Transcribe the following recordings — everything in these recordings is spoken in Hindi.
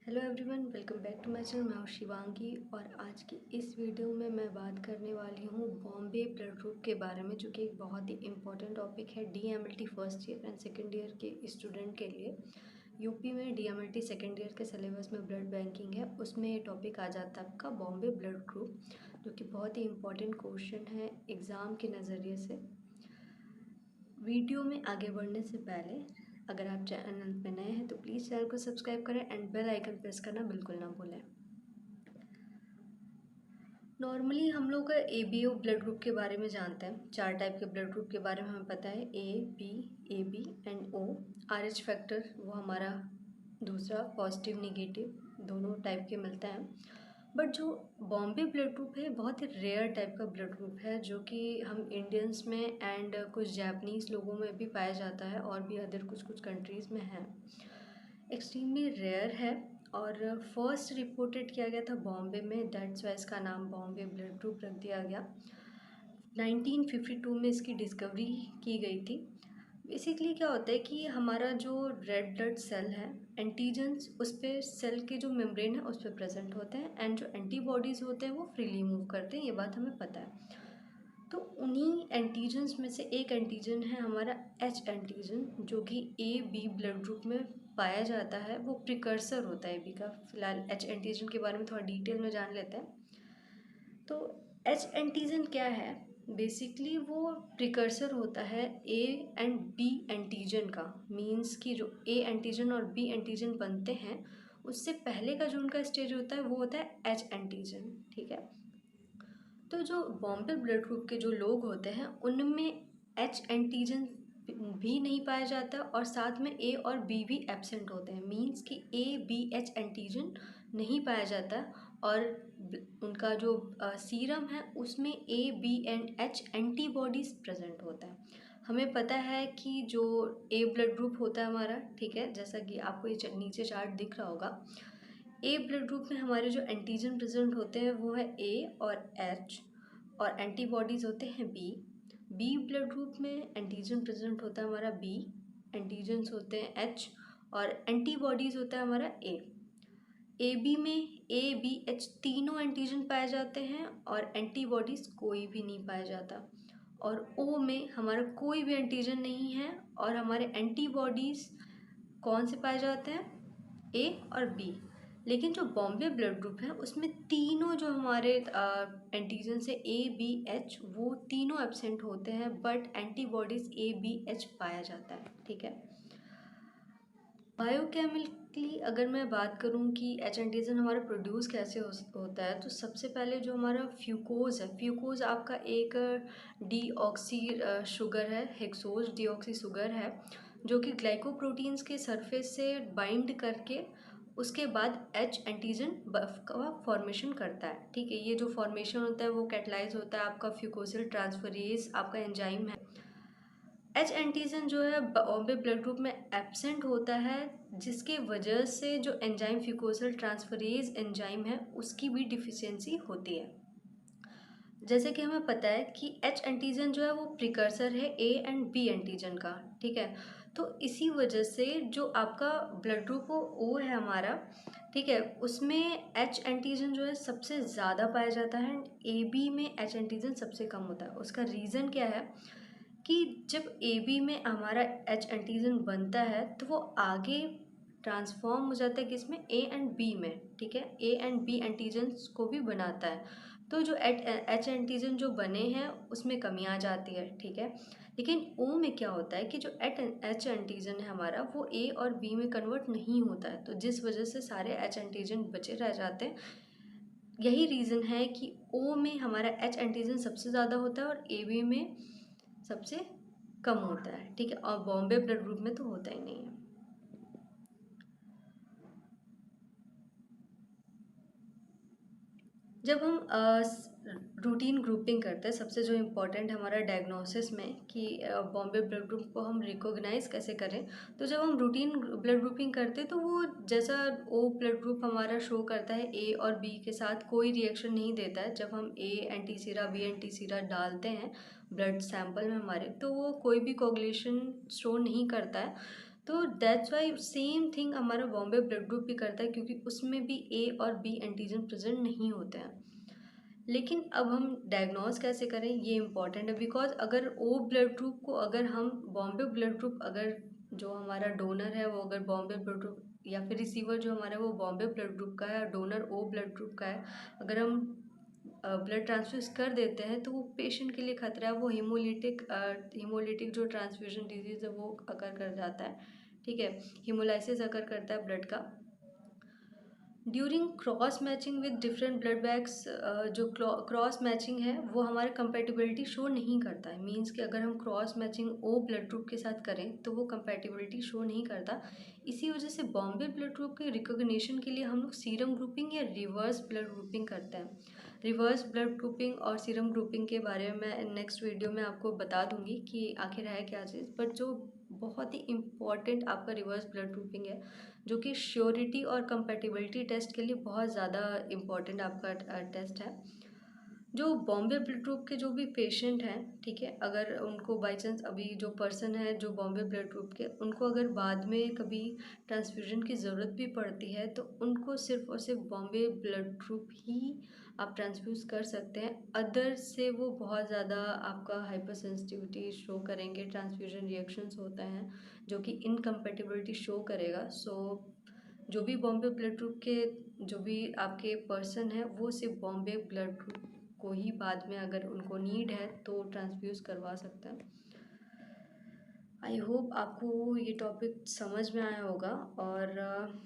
Hello everyone, welcome back to my channel. मैं हूँ शिवांगी और आज की इस वीडियो में मैं बात करने वाली हूँ बॉम्बे ब्लड ग्रुप के बारे में, जो कि एक बहुत ही इम्पोर्टेंट टॉपिक है DMLT first year and second year के स्टूडेंट के लिए। यूपी में DMLT सेकेंड ईयर के सिलेबस में ब्लड बैंकिंग है, उसमें ये टॉपिक आ जाता है आपका बॉम्बे ब्लड ग्रुप, जो कि बहुत ही इम्पोर्टेंट क्वेश्चन है एग्ज़ाम के नज़रिए से। वीडियो में आगे बढ़ने से पहले अगर आप चैनल पर नए हैं तो प्लीज़ चैनल को सब्सक्राइब करें एंड बेल आइकन प्रेस करना बिल्कुल ना भूलें। नॉर्मली हम लोग ABO ब्लड ग्रुप के बारे में जानते हैं। 4 टाइप के ब्लड ग्रुप के बारे में हमें पता है, AB and O। RH factor वो हमारा दूसरा पॉजिटिव निगेटिव दोनों टाइप के मिलते हैं। बट जो बॉम्बे ब्लड ग्रुप है बहुत ही रेयर टाइप का ब्लड ग्रुप है, जो कि हम इंडियंस में एंड कुछ जापानीज़ लोगों में भी पाया जाता है और भी अदर कुछ कंट्रीज़ में है। एक्सट्रीमली रेयर है और फर्स्ट रिपोर्टेड किया गया था बॉम्बे में, दैट्स वाई इसका नाम बॉम्बे ब्लड ग्रुप रख दिया गया। 1952 में इसकी डिस्कवरी की गई थी। बेसिकली क्या होता है कि हमारा जो रेड ब्लड सेल है, एंटीजन्स उस पर सेल के जो मेम्ब्रेन है उस पर प्रेजेंट होते हैं एंड जो एंटीबॉडीज़ होते हैं वो फ्रीली मूव करते हैं, ये बात हमें पता है। तो उन्हीं एंटीजन्स में से एक एंटीजन है हमारा H एंटीजन, जो कि AB ब्लड ग्रुप में पाया जाता है। वो प्रिकर्सर होता है AB का। फिलहाल H एंटीजन के बारे में थोड़ा डिटेल में जान लेते हैं। तो H एंटीजन क्या है? बेसिकली वो प्रिकर्सर होता है A एंड B एंटीजन का। मीन्स कि जो A एंटीजन और B एंटीजन बनते हैं उससे पहले का जो उनका स्टेज होता है वो होता है H एंटीजन। ठीक है, तो जो बॉम्बे ब्लड ग्रुप के जो लोग होते हैं उनमें H एंटीजन भी नहीं पाया जाता और साथ में A और B भी एब्सेंट होते हैं। मींस कि ABH एंटीजन नहीं पाया जाता और उनका जो सीरम है उसमें AB and H antibodies present होता है। हमें पता है कि जो A ब्लड ग्रुप होता है हमारा, ठीक है, जैसा कि आपको ये नीचे चार्ट दिख रहा होगा, A ब्लड ग्रुप में हमारे जो एंटीजन प्रेजेंट होते हैं वो है A और H और एंटीबॉडीज़ होते हैं B ब्लड ग्रुप में एंटीजन प्रेजेंट होता है हमारा B, एंटीजन्स होते हैं H और एंटीबॉडीज़ होता है हमारा AB में ABH तीनों एंटीजन पाए जाते हैं और एंटीबॉडीज़ कोई भी नहीं पाया जाता। और O में हमारा कोई भी एंटीजन नहीं है और हमारे एंटीबॉडीज़ कौन से पाए जाते हैं? A और B। लेकिन जो बॉम्बे ब्लड ग्रुप है उसमें तीनों जो हमारे एंटीजन से ABH वो तीनों एब्सेंट होते हैं, बट एंटीबॉडीज़ ABH पाया जाता है। ठीक है, बायोकेमिकली अगर मैं बात करूं कि H एंटीजन हमारा प्रोड्यूस कैसे होता है, तो सबसे पहले जो हमारा फ्यूकोज है, फ्यूकोज आपका एक डीऑक्सी शुगर है, हेक्सोज डीऑक्सी शुगर है, जो कि ग्लाइकोप्रोटीन्स के सरफेस से बाइंड करके उसके बाद H एंटीजन का फॉर्मेशन करता है। ठीक है, ये जो फॉर्मेशन होता है वो कैटलाइज होता है आपका फ्यूकोसिल ट्रांसफरेज, आपका एंजाइम है। H एंटीजन जो है बॉम्बे ब्लड ग्रुप में एब्सेंट होता है, जिसके वजह से जो एंजाइम फ्यूकोसिल ट्रांसफरेज एंजाइम है उसकी भी डिफिशियंसी होती है। जैसे कि हमें पता है कि H एंटीजन जो है वो प्रिकर्सर है A एंड B एंटीजन का। ठीक है, तो इसी वजह से जो आपका ब्लड ग्रुप O है हमारा, ठीक है, उसमें H एंटीजन जो है सबसे ज़्यादा पाया जाता है एंड AB में H एंटीजन सबसे कम होता है। उसका रीज़न क्या है कि जब AB में हमारा H एंटीजन बनता है तो वो आगे ट्रांसफॉर्म हो जाता है किसमें? A एंड B में। ठीक है, A एंड B एंटीजन्स को भी बनाता है, तो जो H एंटीजन जो बने हैं उसमें कमी आ जाती है। ठीक है, लेकिन O में क्या होता है कि जो H एंटीजन है हमारा वो A और B में कन्वर्ट नहीं होता है, तो जिस वजह से सारे H एंटीजन बचे रह जाते हैं। यही रीज़न है कि O में हमारा H एंटीजन सबसे ज़्यादा होता है और AB में सबसे कम होता है। ठीक है, और बॉम्बे ब्लड ग्रुप में तो होता ही नहीं है। जब हम रूटीन ग्रुपिंग करते हैं, सबसे जो इम्पोर्टेंट हमारा डायग्नोसिस में कि बॉम्बे ब्लड ग्रुप को हम रिकॉग्नाइज कैसे करें, तो जब हम रूटीन ब्लड ग्रुपिंग करते हैं तो वो जैसा O ब्लड ग्रुप हमारा शो करता है A और B के साथ कोई रिएक्शन नहीं देता है। जब हम A एंटीसीरा B एंटीसीरा डालते हैं ब्लड सैंपल में हमारे, तो वो कोई भी कोगुलेशन शो नहीं करता है। तो दैट्स वाई सेम थिंग हमारा बॉम्बे ब्लड ग्रुप भी करता है, क्योंकि उसमें भी ए और बी एंटीजन प्रेजेंट नहीं होते हैं। लेकिन अब हम डायग्नोज कैसे करें, ये इम्पॉर्टेंट है। बिकॉज अगर ओ ब्लड ग्रुप को अगर हम बॉम्बे ब्लड ग्रुप, अगर जो हमारा डोनर है वो अगर बॉम्बे ब्लड ग्रुप, या फिर रिसीवर जो हमारा है वो बॉम्बे ब्लड ग्रुप का है, डोनर ओ ब्लड ग्रुप का है, अगर हम ब्लड ट्रांसफ्यूज कर देते हैं तो वो पेशेंट के लिए खतरा है। वो हीमोलिटिक जो ट्रांसफ्यूजन डिजीज़ है वो अकर कर जाता है, ठीक है, हीमोलाइसिस अकर करता है ब्लड का। During cross matching with different blood bags, जो क्रॉस मैचिंग है वो हमारे कंपेटिबिलिटी शो नहीं करता है। मींस कि अगर हम cross matching O blood group के साथ करें तो वो कंपेटिबिलिटी शो नहीं करता। इसी वजह से बॉम्बे ब्लड ग्रुप के रिकॉग्निशन के लिए हम लोग सीरम ग्रुपिंग या रिवर्स ब्लड ग्रुपिंग करते हैं। रिवर्स ब्लड ग्रुपिंग और सीरम ग्रुपिंग के बारे में मैं नेक्स्ट वीडियो में आपको बता दूंगी कि आखिर है क्या चीज़। बट जो बहुत ही इम्पॉर्टेंट आपका रिवर्स ब्लड ग्रुपिंग है, जो कि श्योरिटी और कंपैटिबिलिटी टेस्ट के लिए बहुत ज़्यादा इम्पॉर्टेंट आपका टेस्ट है। जो बॉम्बे ब्लड ग्रुप के जो भी पेशेंट हैं, ठीक है, अगर उनको बाई चांस अभी जो पर्सन है जो बॉम्बे ब्लड ग्रुप के, उनको अगर बाद में कभी ट्रांसफ्यूजन की ज़रूरत भी पड़ती है तो उनको सिर्फ और सिर्फ बॉम्बे ब्लड ग्रुप ही आप ट्रांसफ्यूज़ कर सकते हैं। अदर से वो बहुत ज़्यादा आपका हाइपर सेंसिटिविटी शो करेंगे, ट्रांसफ्यूजन रिएक्शंस होते हैं जो कि इनकम्पेटिबिलिटी शो करेगा। सो जो भी बॉम्बे ब्लड ग्रुप के जो भी आपके पर्सन है वो सिर्फ बॉम्बे ब्लड ग्रुप को ही बाद में अगर उनको नीड है तो ट्रांसफ्यूज़ करवा सकते हैं। आई होप आपको ये टॉपिक समझ में आया होगा। और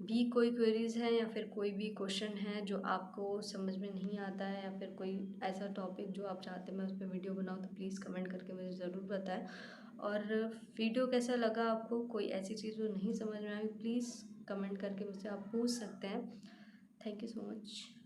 भी कोई क्वेरीज़ हैं या फिर कोई भी क्वेश्चन है जो आपको समझ में नहीं आता है, या फिर कोई ऐसा टॉपिक जो आप चाहते हैं मैं उस पर वीडियो बनाऊँ, तो प्लीज़ कमेंट करके मुझे ज़रूर बताएं। और वीडियो कैसा लगा आपको, कोई ऐसी चीज़ जो नहीं समझ में आई, प्लीज़ कमेंट करके मुझसे आप पूछ सकते हैं। Thank you so much.